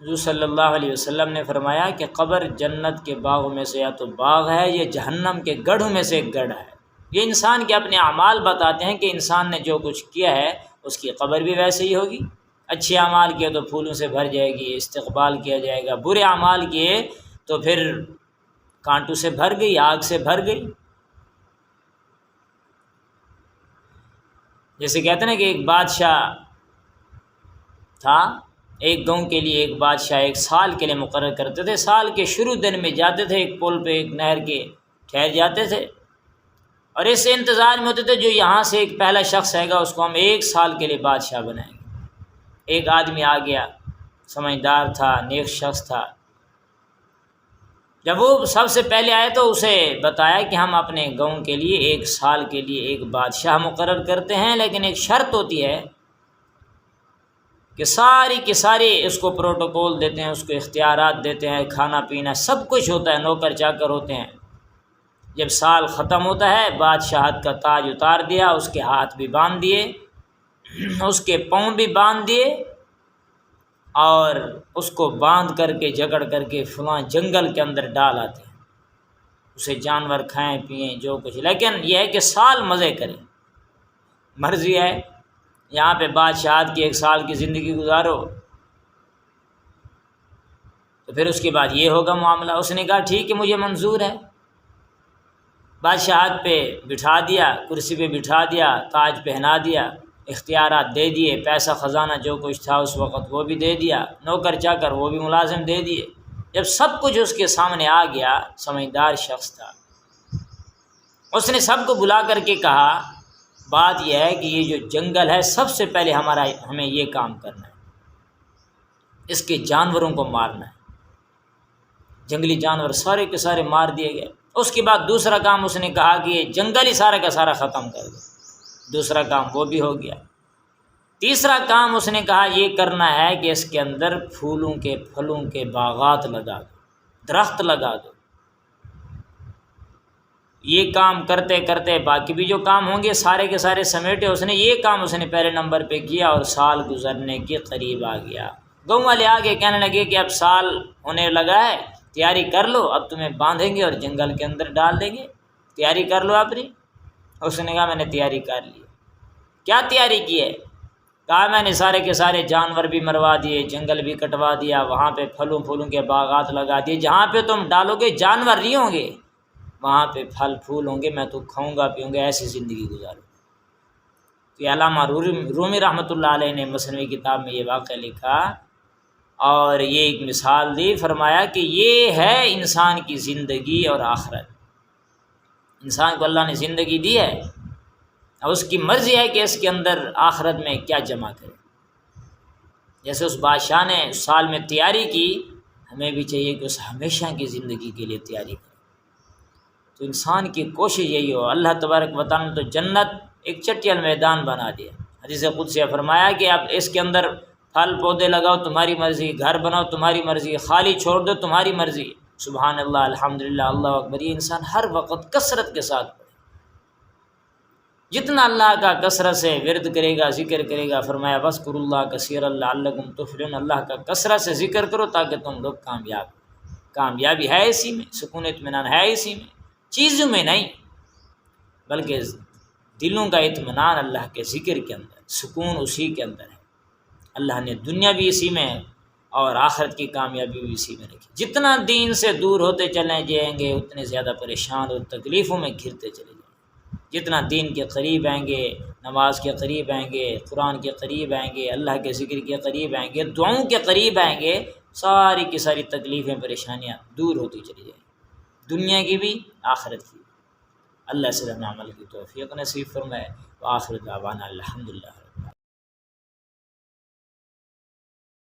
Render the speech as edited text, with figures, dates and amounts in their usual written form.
حضور صلی اللہ علیہ وسلم نے فرمایا کہ قبر جنت کے باغوں میں سے یا تو باغ ہے، یہ جہنم کے گڑھوں میں سے ایک گڑھ ہے۔ یہ انسان کے اپنے اعمال بتاتے ہیں کہ انسان نے جو کچھ کیا ہے اس کی قبر بھی ویسے ہی ہوگی۔ اچھے اعمال کیے تو پھولوں سے بھر جائے گی، استقبال کیا جائے گا، برے اعمال کیے تو پھر کانٹوں سے بھر گئی، آگ سے بھر گئی۔ جیسے کہتے ہیں نا کہ ایک بادشاہ تھا، ایک گاؤں کے لیے ایک بادشاہ ایک سال کے لیے مقرر کرتے تھے۔ سال کے شروع دن میں جاتے تھے، ایک پل پہ ایک نہر کے ٹھہر جاتے تھے اور اس انتظار میں ہوتے تھے جو یہاں سے ایک پہلا شخص آئے گا اس کو ہم ایک سال کے لیے بادشاہ بنائیں گے۔ ایک آدمی آ گیا، سمجھدار تھا، نیک شخص تھا۔ جب وہ سب سے پہلے آئے تو اسے بتایا کہ ہم اپنے گاؤں کے لیے ایک سال کے لیے ایک بادشاہ مقرر کرتے ہیں، لیکن ایک شرط ہوتی ہے کہ ساری کی ساری اس کو پروٹوکول دیتے ہیں، اس کو اختیارات دیتے ہیں، کھانا پینا سب کچھ ہوتا ہے، نوکر چاکر ہوتے ہیں۔ جب سال ختم ہوتا ہے بادشاہت کا تاج اتار دیا، اس کے ہاتھ بھی باندھ دیے، اس کے پاؤں بھی باندھ دیے اور اس کو باندھ کر کے جکڑ کر کے فلاں جنگل کے اندر ڈال آتے ہیں، اسے جانور کھائیں پئیں جو کچھ، لیکن یہ ہے کہ سال مزے کریں، مرضی ہے یہاں پہ بادشاہت کی ایک سال کی زندگی گزارو تو پھر اس کے بعد یہ ہوگا معاملہ۔ اس نے کہا ٹھیک ہے مجھے منظور ہے۔ بادشاہت پہ بٹھا دیا، کرسی پہ بٹھا دیا، تاج پہنا دیا، اختیارات دے دیے، پیسہ خزانہ جو کچھ تھا اس وقت وہ بھی دے دیا، نوکر چاکر وہ بھی ملازم دے دیے۔ جب سب کچھ اس کے سامنے آ گیا، سمجھدار شخص تھا، اس نے سب کو بلا کر کے کہا بات یہ ہے کہ یہ جو جنگل ہے سب سے پہلے ہمیں یہ کام کرنا ہے، اس کے جانوروں کو مارنا ہے۔ جنگلی جانور سارے کے سارے مار دیے گئے۔ اس کے بعد دوسرا کام اس نے کہا کہ یہ جنگل ہی سارا کا سارا ختم کر دو، دوسرا کام وہ بھی ہو گیا۔ تیسرا کام اس نے کہا یہ کرنا ہے کہ اس کے اندر پھولوں کے پھلوں کے باغات لگا دو، درخت لگا دو۔ یہ کام کرتے کرتے باقی بھی جو کام ہوں گے سارے کے سارے سمیٹے، اس نے یہ کام اس نے پہلے نمبر پہ کیا اور سال گزرنے کے قریب آ گیا۔ گاؤں والے آگے کہنے لگے کہ اب سال ہونے لگا ہے، تیاری کر لو، اب تمہیں باندھیں گے اور جنگل کے اندر ڈال دیں گے، تیاری کر لو اپنی۔ اس نے کہا میں نے تیاری کر لی۔ کیا تیاری کی ہے؟ کہا میں نے سارے کے سارے جانور بھی مروا دیے، جنگل بھی کٹوا دیا، وہاں پہ پھلوں پھولوں کے باغات لگا دیے، جہاں پہ تم ڈالو گے جانور نہیں ہوں گے، وہاں پہ پھل پھول ہوں گے، میں تو کھاؤں گا پیوں گا، ایسی زندگی گزاروں۔ تو علامہ رومی رحمۃ اللہ علیہ نے مثنوی کتاب میں یہ واقعہ لکھا اور یہ ایک مثال دی، فرمایا کہ یہ ہے انسان کی زندگی اور آخرت۔ انسان کو اللہ نے زندگی دی ہے، اب اس کی مرضی ہے کہ اس کے اندر آخرت میں کیا جمع کرے۔ جیسے اس بادشاہ نے اس سال میں تیاری کی، ہمیں بھی چاہیے کہ اس ہمیشہ کی زندگی کے لیے تیاری کرے۔ تو انسان کی کوشش یہی ہو۔ اللہ تبارک و تعالیٰ نے تو جنت ایک چٹیل میدان بنا دیا۔ حدیث قدسیہ فرمایا کہ اب اس کے اندر پھل پودے لگاؤ تمہاری مرضی، گھر بناؤ تمہاری مرضی، خالی چھوڑ دو تمہاری مرضی۔ سبحان اللہ، الحمدللہ، اللہ اکبر، یہ انسان ہر وقت کثرت کے ساتھ پڑھے۔ جتنا اللہ کا کثرت سے ورد کرے گا، ذکر کرے گا، فرمایا وَاذْكُرُوا اللَّهَ كَثِيرًا لَعَلَّكُمْ تُفْلِحُونَ، اللہ کا کثرت سے ذکر کرو تاکہ تم لوگ کامیابی ہے اسی میں، سکون اطمینان ہے اسی میں، چیزوں میں نہیں بلکہ دلوں کا اطمینان اللہ کے ذکر کے اندر، سکون اسی کے اندر ہے۔ اللہ نے دنیا بھی اسی میں اور آخرت کی کامیابی بھی اسی میں رکھی۔ جتنا دین سے دور ہوتے چلے جائیں گے اتنے زیادہ پریشان اور تکلیفوں میں گھرتے چلے جائیں گے۔ جتنا دین کے قریب آئیں گے، نماز کے قریب آئیں گے، قرآن کے قریب آئیں گے، اللہ کے ذکر کے قریب آئیں گے، دعاؤں کے قریب آئیں گے، ساری کی ساری تکلیفیں پریشانیاں دور ہوتی چلی جائیں گی، دنیا کی بھی آخرت کی۔ اللہ سے عمل کی توفیق نصیب فرمائے۔ وآخر دعوانا الحمدللہ۔